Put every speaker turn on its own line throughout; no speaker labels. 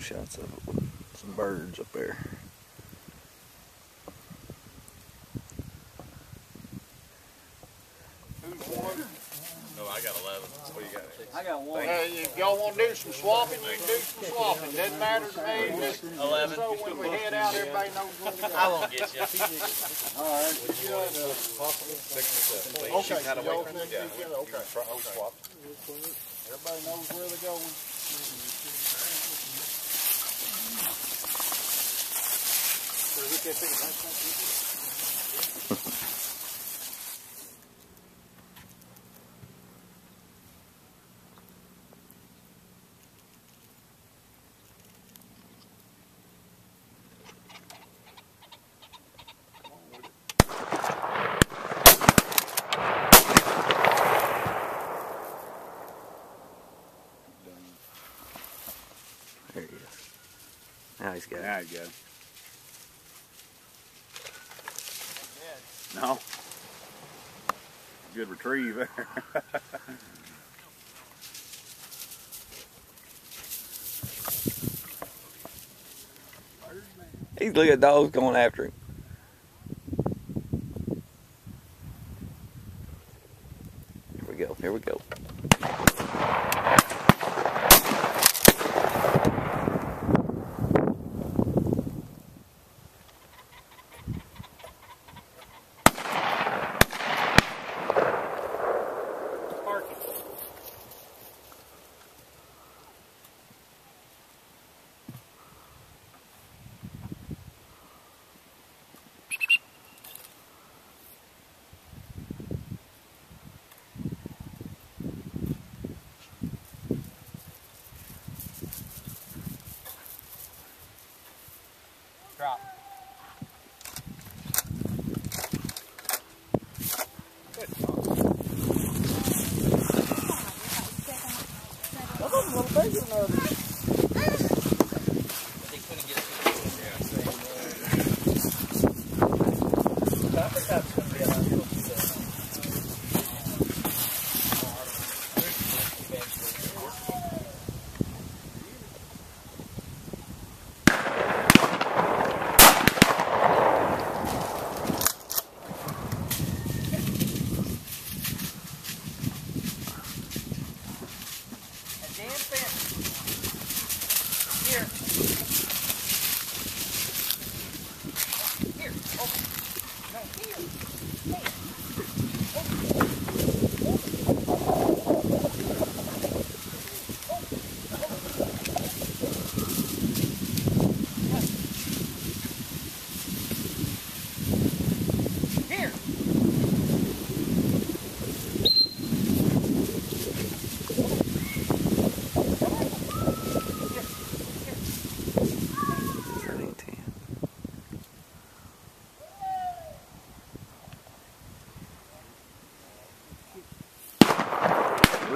shots of some birds up there.
No, I got 11. What do you got?
I got one.
If y'all want to do some swapping, you can do some swapping. Doesn't matter to me. Just
11.
so when we head out, everybody knows where to go.
I won't get you.
All right. Okay. Y'all think together? Okay. Everybody knows where they're going.
There he is. Now he's got it.
There you go. No. Good retrieve there.
He's looking at dogs going after him. Here we go. Here we go.
Drop. Those are a little bigger than others.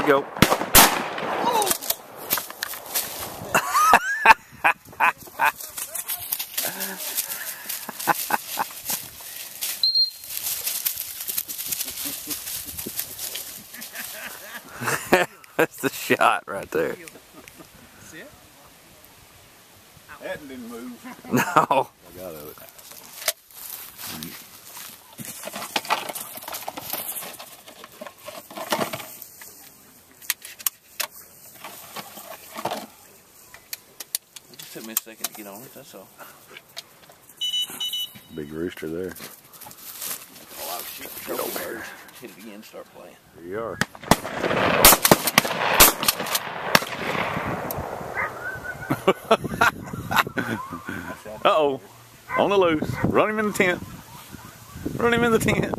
Go. That's the shot right there.
See it? That didn't move.
No.
I got it.
Took me a second to get on it, that's all.
Big rooster there.
Oh, I'll shoot the trophy bird. Hit it again, start playing.
There you are. Uh-oh. On the loose. Run him in the tent. Run him in the tent.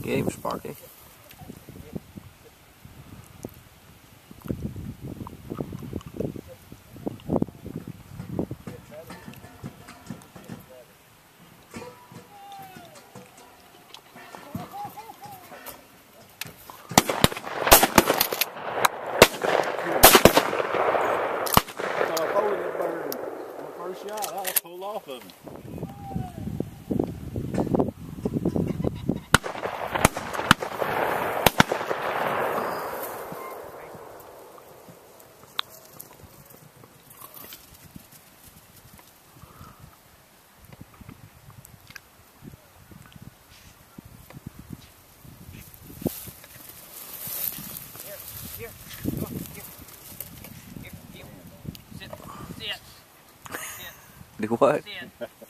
Get him, Sparky.
top of him.
Here. Come on. Here. Here. Sit. Sit. Sit.
Do what?
Sit.